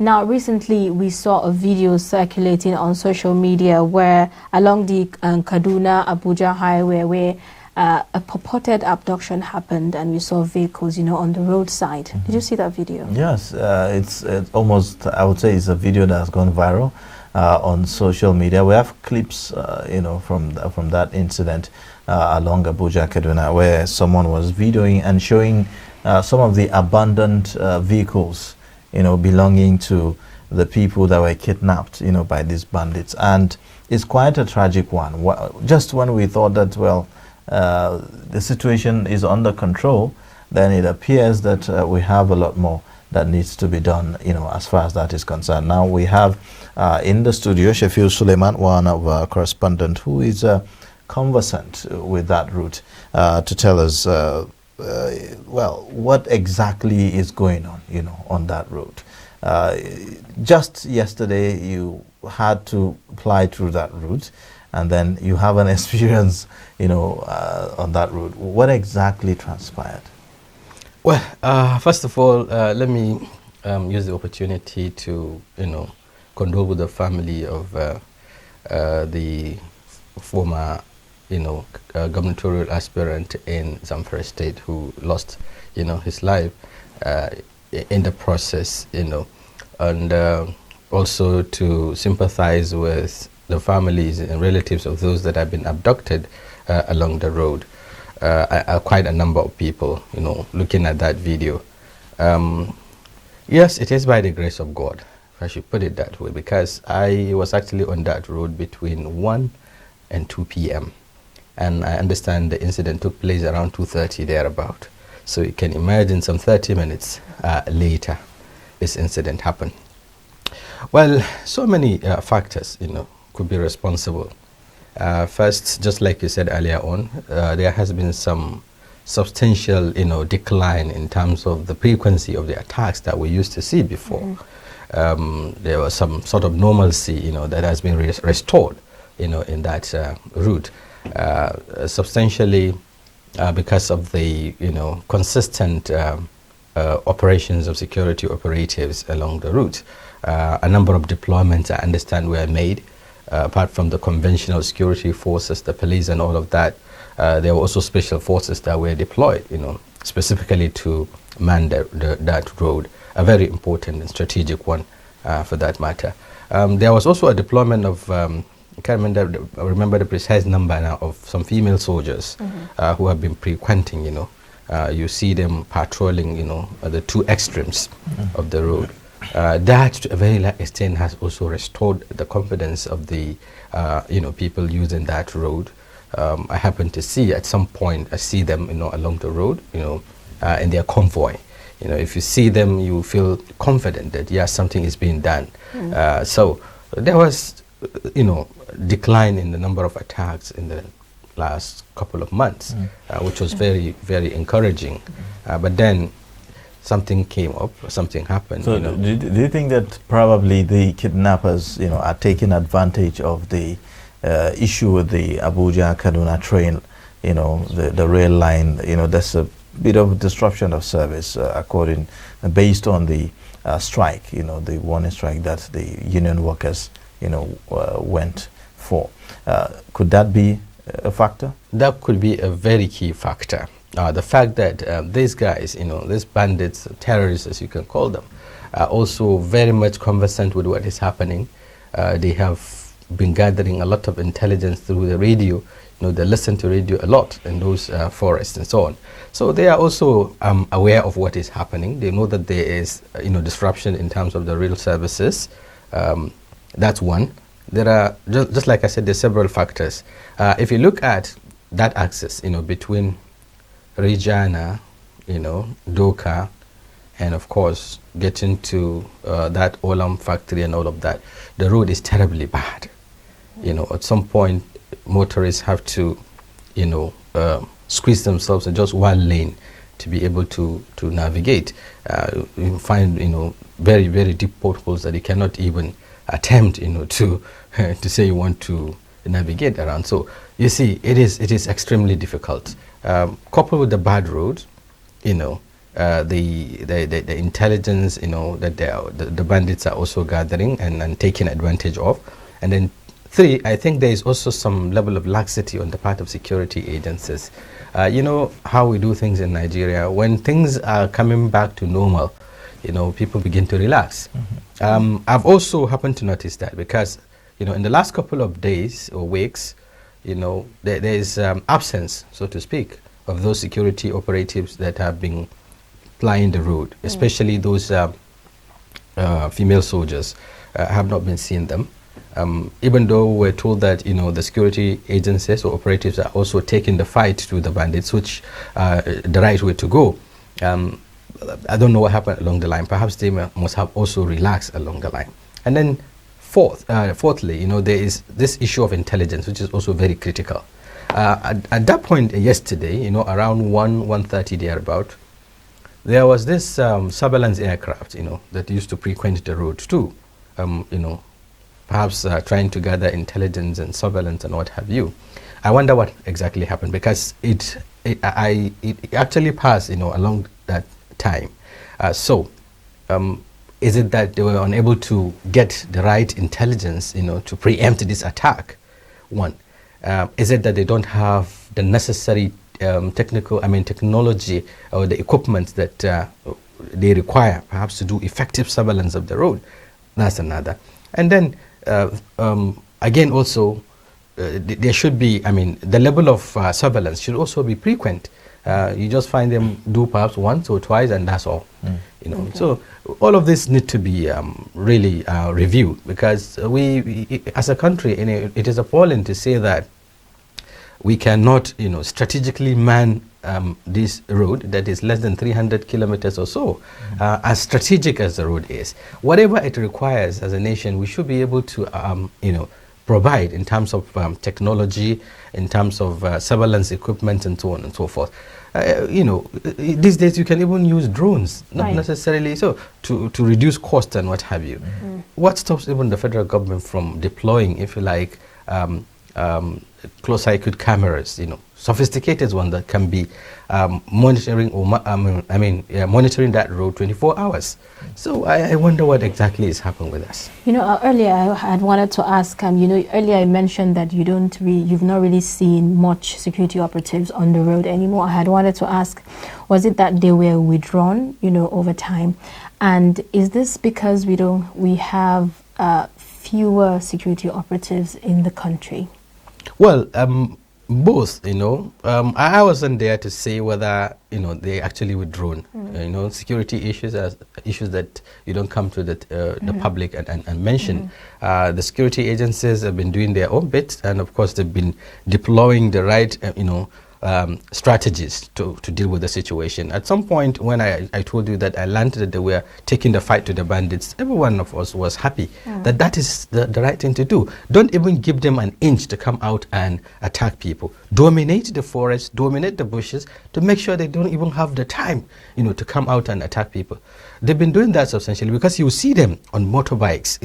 Now, recently we saw a video circulating on social media where along the Kaduna Abuja highway where a purported abduction happened, and we saw vehicles, on the roadside. Did you see that video? Yes, it's almost, I would say, it's a video that has gone viral on social media. We have clips, from that incident along Abuja, Kaduna, where someone was videoing and showing some of the abandoned vehicles, belonging to the people that were kidnapped, by these bandits. And it's quite a tragic one. Just when we thought that, well, the situation is under control, then it appears that we have a lot more that needs to be done, as far as that is concerned. Now we have in the studio Shafi'u Suleiman, one of our correspondent, who is conversant with that route, to tell us, well, what exactly is going on, on that route. Just yesterday, you had to fly through that route, and then you have an experience, on that route. What exactly transpired? Well, first of all, let me use the opportunity to, condole with the family of the former, gubernatorial aspirant in Zamfara State who lost, his life in the process, and also to sympathize with the families and relatives of those that have been abducted along the road. Quite a number of people, looking at that video. Yes, it is by the grace of God, if I should put it that way, because I was actually on that road between 1 and 2 p.m. And I understand the incident took place around 2:30 thereabout. So you can imagine some 30 minutes later, this incident happened. Well, so many factors, could be responsible. First, just like you said earlier on, there has been some substantial, decline in terms of the frequency of the attacks that we used to see before. There was some sort of normalcy, that has been restored, in that route, substantially because of the, consistent operations of security operatives along the route. A number of deployments, I understand, were made. Apart from the conventional security forces, the police and all of that, there were also special forces that were deployed, specifically to man that road, a very important and strategic one for that matter. There was also a deployment of, I can't remember the precise number now, of some female soldiers who have been frequenting, you see them patrolling, the two extremes of the road. That, to a very large extent, has also restored the confidence of the, people using that road. I happen to see at some point, I see them, along the road, in their convoy. If you see them, you feel confident that, yes, something is being done. So there was, decline in the number of attacks in the last couple of months, which was very, very encouraging. But then something came up, something happened. So do you think that probably the kidnappers, are taking advantage of the issue with the Abuja-Kaduna train, the rail line, there's a bit of disruption of service based on the strike, the warning strike that the union workers, went for. Could that be a factor? That could be a very key factor. The fact that these guys, these bandits, terrorists as you can call them, are also very much conversant with what is happening. They have been gathering a lot of intelligence through the radio. They listen to radio a lot in those forests and so on. So they are also aware of what is happening. They know that there is, disruption in terms of the rail services. That's one. There are, just like I said, there's several factors. If you look at that axis, between Regina, Doka, and of course getting to that Olam factory and all of that, the road is terribly bad. At some point motorists have to, squeeze themselves in just one lane to be able to navigate. You find, very, very deep potholes that you cannot even attempt, to say you want to navigate around. So you see, it is extremely difficult. Coupled with the bad road, the intelligence, that the bandits are also gathering and taking advantage of. And then 3, I think there is also some level of laxity on the part of security agencies. You know how we do things in Nigeria. When things are coming back to normal, people begin to relax. I've also happened to notice that because, in the last couple of days or weeks, there is absence, so to speak, of those security operatives that have been plying the road, especially those female soldiers. Have not been seeing them. Even though we're told that the security agencies or operatives are also taking the fight to the bandits, which the right way to go. I don't know what happened along the line. Perhaps they must have also relaxed along the line. And then fourthly, there is this issue of intelligence, which is also very critical. At that point yesterday, around 1:30 thereabout, there was this surveillance aircraft, that used to frequent the road too. Perhaps trying to gather intelligence and surveillance and what have you. I wonder what exactly happened, because it actually passed, along that time. Is it that they were unable to get the right intelligence, to preempt this attack? One. Is it that they don't have the necessary technology or the equipment that they require, perhaps, to do effective surveillance of the road? That's another. And then, again, also, there should be, the level of surveillance should also be frequent. You just find them do perhaps once or twice, and that's all. Okay. So all of this need to be really reviewed, because we as a country, it is appalling to say that we cannot, strategically man this road that is less than 300 kilometers or so. As strategic as the road is, whatever it requires as a nation, we should be able to, provide in terms of technology, in terms of surveillance equipment, and so on and so forth. These days you can even use drones, not necessarily so, to reduce cost and what have you. What stops even the federal government from deploying, if you like, close-circuit cameras, sophisticated one that can be monitoring or monitoring that road 24 hours. So I wonder what exactly is happening with us. Earlier I had wanted to ask, earlier I mentioned that you've not really seen much security operatives on the road anymore. I had wanted to ask, was it that they were withdrawn, over time? And is this because we have fewer security operatives in the country? Well, both, I wasn't there to say whether, they actually withdrawn. Security issues are issues that you don't come to the public and mention. The security agencies have been doing their own bit, and of course they've been deploying the right, strategies to deal with the situation. At some point when I told you that I learned that they were taking the fight to the bandits, every one of us was happy that is the right thing to do. Don't even give them an inch to come out and attack people. Dominate the forest, dominate the bushes, to make sure they don't even have the time, to come out and attack people. They've been doing that substantially, because you see them on motorbikes,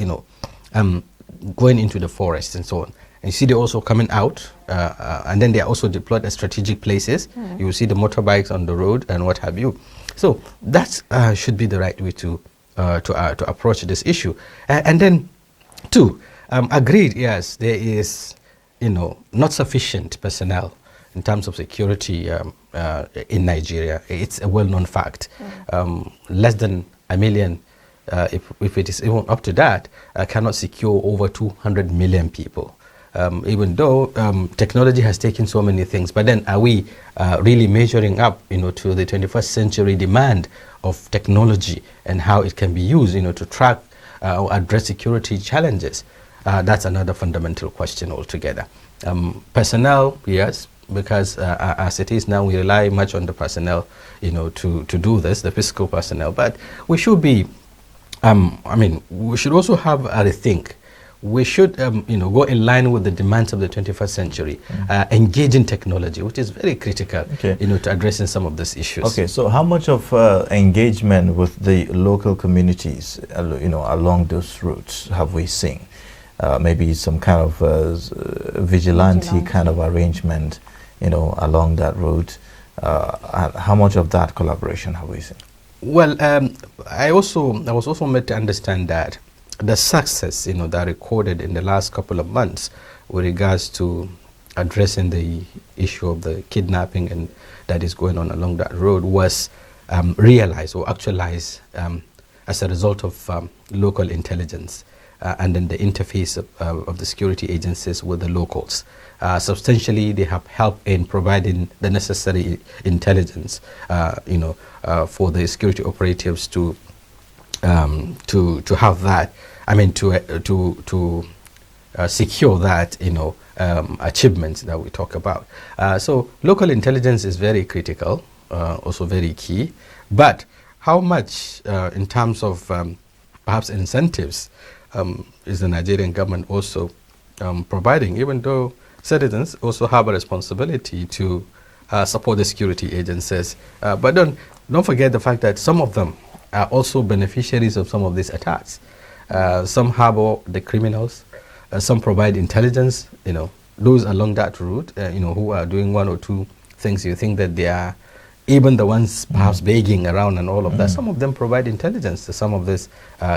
going into the forest and so on. And you see they're also coming out, and then they are also deployed at strategic places. You will see the motorbikes on the road and what have you. So that should be the right way to approach this issue. And then, two, agreed, yes, there is, not sufficient personnel in terms of security in Nigeria. It's a well-known fact. Less than 1 million, if it is even up to that, cannot secure over 200 million people. Even though technology has taken so many things, but then are we really measuring up, to the 21st century demand of technology and how it can be used, to track or address security challenges? That's another fundamental question altogether. Personnel, yes, because as it is now, we rely much on the personnel, to do this, the physical personnel. But we should be, we should also have a rethink. We should, go in line with the demands of the 21st century, engage in technology, which is very critical, to addressing some of these issues. Okay, so how much of engagement with the local communities, along those routes have we seen? Maybe some kind of vigilante kind of arrangement, along that route. How much of that collaboration have we seen? Well, I was also made to understand that the success, that recorded in the last couple of months with regards to addressing the issue of the kidnapping and that is going on along that road was realized or actualized as a result of local intelligence and then the interface of the security agencies with the locals. Substantially, they have helped in providing the necessary intelligence, for the security operatives to have that. I mean, to secure that, achievements that we talk about. So local intelligence is very critical, also very key. But how much, in terms of perhaps incentives, is the Nigerian government also providing, even though citizens also have a responsibility to support the security agencies. But don't forget the fact that some of them are also beneficiaries of some of these attacks. Some harbor the criminals, some provide intelligence, those along that route, who are doing one or two things. You think that they are even the ones perhaps begging around and all of that. Some of them provide intelligence to some of these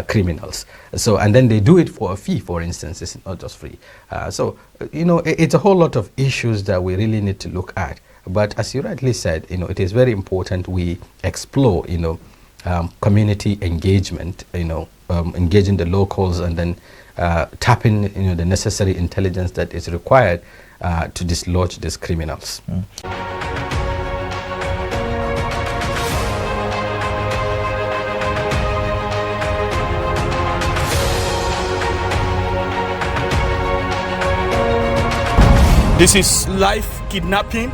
criminals. So, and then they do it for a fee, for instance. It's not just free. It's a whole lot of issues that we really need to look at. But as you rightly said, it is very important we explore, community engagement, engaging the locals and then tapping, the necessary intelligence that is required to dislodge these criminals. This is life kidnapping.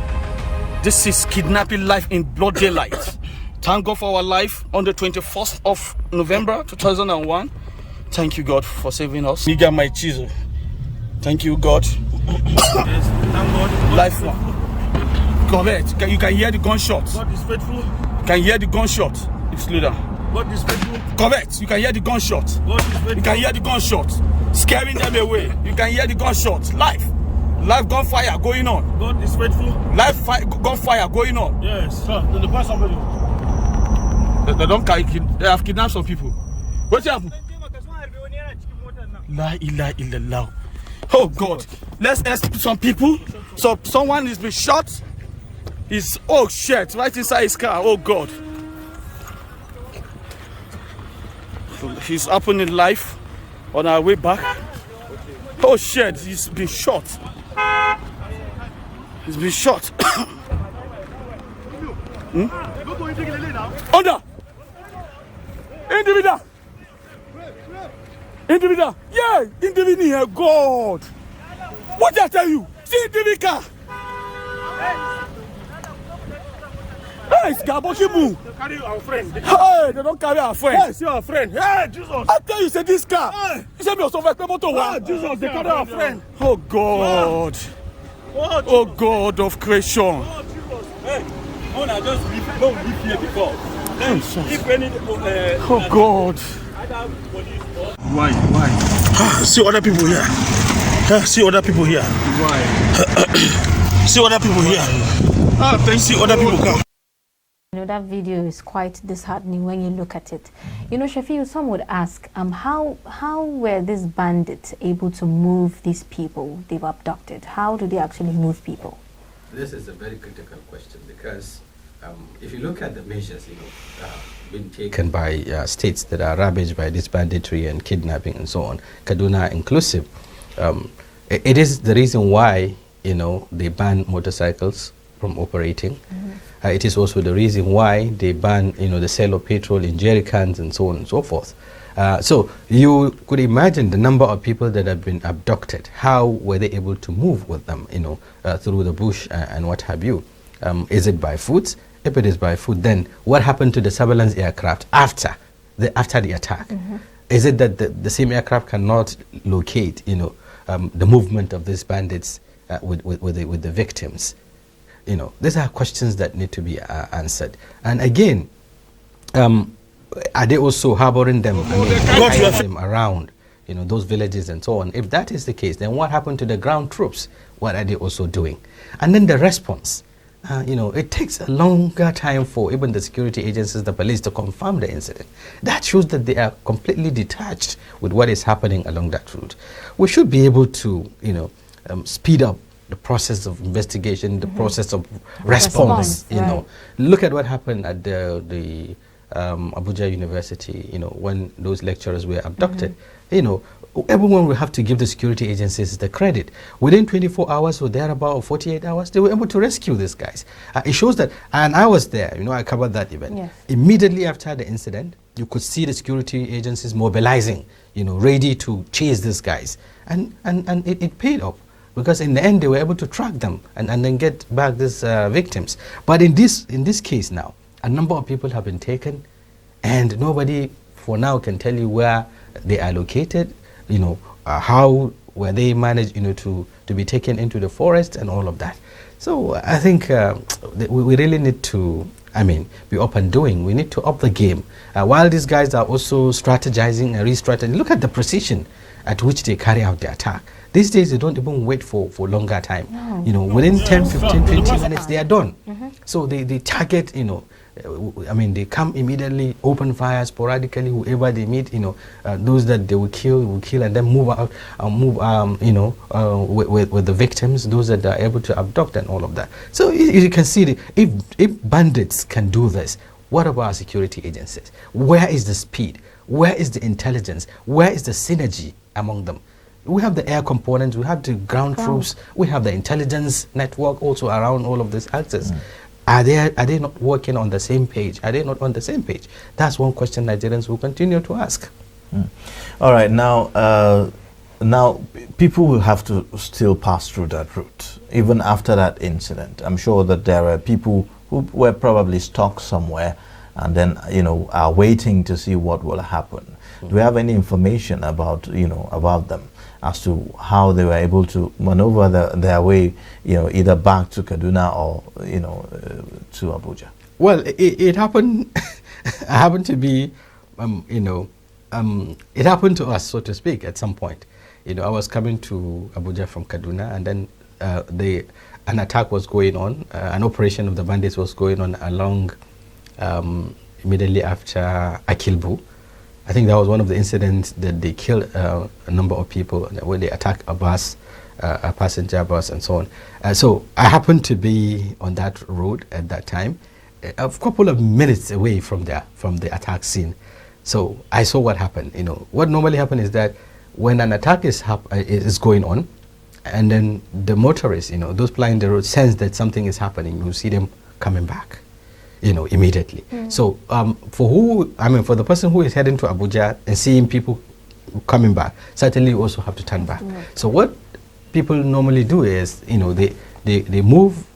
This is kidnapping life in broad daylight. Thank God for our life on the 21st of November 2001. Thank you, God, for saving us. Nigga, my chisel. Thank you, God. Yes, thank God. Life one. Correct. You can hear the gunshot. God is faithful. You can hear the gunshot. It's slow down. God is faithful. Correct. You can hear the gunshot. God is faithful. You can hear the gunshot. Scaring them away. You can hear the gunshot. Life gunfire going on. God is faithful. Gunfire going on. Yes, sir. Then the boy somebody. They don't carry they have kidnapped some people. What's happened? La ilaha illallah. Oh God. Let's ask some people. So someone is been shot. He's oh shit right inside his car. Oh God. He's up in life on our way back. Oh shit, he's been shot. He's been shot. Under! Individual! Yeah! Individual here, God! What did I tell you? See individual! Hey, it's Gabokimu! They carry our friend. Hey, they don't carry our friend. Hey, see our friend. Hey, Jesus! I tell you, say this car! Hey. You say me also like motor Ah, Jesus, they carry our friend. Oh God! Oh God of creation! Oh, Jesus. Hey, I just live here before. Then, if any, Oh God! Why? See other people here. See other people here. Why? See other people here. Thank you. See other people come. That video is quite disheartening when you look at it. Shafi'u, some would ask, how were these bandits able to move these people they've abducted? How do they actually move people? This is a very critical question because if you look at the measures, being taken by states that are ravaged by this banditry and kidnapping and so on, Kaduna inclusive, it is the reason why they ban motorcycles from operating. It is also the reason why they ban the sale of petrol in jerry cans and so on and so forth. So you could imagine the number of people that have been abducted. How were they able to move with them, through the bush and what have you? Is it by foot? If it is by foot, then what happened to the surveillance aircraft after the attack? Is it that the same aircraft cannot locate, the movement of these bandits with the victims? These are questions that need to be answered. And again, are they also harboring them, them around, those villages and so on? If that is the case, then what happened to the ground troops? What are they also doing? And then the response. it takes a longer time for even the security agencies, the police, to confirm the incident. That shows that they are completely detached with what is happening along that route. We should be able to, speed up the process of investigation, the process of response. Look at what happened at the Abuja University. When those lecturers were abducted. Everyone will have to give the security agencies the credit. Within 24 hours or thereabout, or 48 hours, they were able to rescue these guys. It shows that, and I was there, I covered that event. Yes. Immediately after the incident, you could see the security agencies mobilizing, ready to chase these guys. And it paid off, because in the end, they were able to track them and then get back these victims. But in this case now, a number of people have been taken, and nobody for now can tell you where they are located. How were they managed, to be taken into the forest and all of that. So I think we really need to, be up and doing. We need to up the game. While these guys are also strategizing and re-strategizing, look at the precision at which they carry out the attack. These days, they don't even wait for longer time. No. Within 10, 15, 20 minutes, they are done. So they target, they come immediately, open fire sporadically, whoever they meet, those that they will kill, and then move out, with the victims, those that are able to abduct and all of that. So you can see, if bandits can do this, what about our security agencies? Where is the speed? Where is the intelligence? Where is the synergy among them? We have the air components, we have the ground troops, we have the intelligence network also around all of these axes. Are they not working on the same page? Are they not on the same page? That's one question Nigerians will continue to ask. All right, now people will have to still pass through that route, even after that incident. I'm sure that there are people who were probably stuck somewhere and then, are waiting to see what will happen. Do we have any information about them, as to how they were able to maneuver their way, either back to Kaduna or, to Abuja? Well, it happened, I happened to be, it happened to us, so to speak, at some point. I was coming to Abuja from Kaduna, and then an attack was going on, an operation of the bandits was going on along immediately after Akilbu. I think that was one of the incidents that they killed a number of people when they attacked a bus, a passenger bus, and so on. So I happened to be on that road at that time, a couple of minutes away from the attack scene. So I saw what happened. What normally happens is that when an attack is going on, and then the motorists, those plying the road, sense that something is happening, you see them coming back. Immediately. So for the person who is heading to Abuja and seeing people coming back, certainly you also have to turn back. So what people normally do is, they move,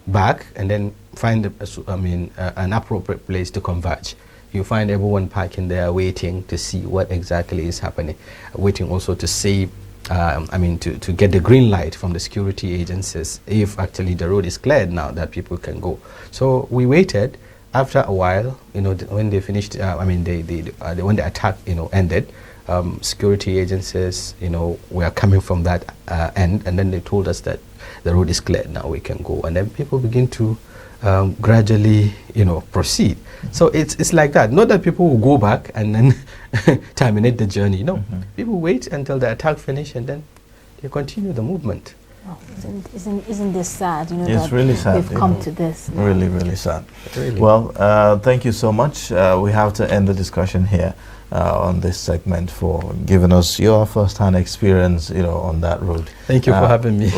back, and then find, an appropriate place to converge. You find everyone parking there, waiting to see what exactly is happening, waiting also to see, to get the green light from the security agencies if actually the road is cleared now that people can go. So we waited. After a while, when they finished, when the attack, ended, security agencies, were coming from that end, and then they told us that the road is cleared now, we can go. And then people begin to gradually, proceed. So it's like that. Not that people will go back and then terminate the journey. No, people wait until the attack finishes and then they continue the movement. Oh, isn't this sad? It's really sad. We've come to this. Now. Really, really sad. Really. Well, thank you so much. We have to end the discussion here on this segment for giving us your first-hand experience, on that road. Thank you for having me.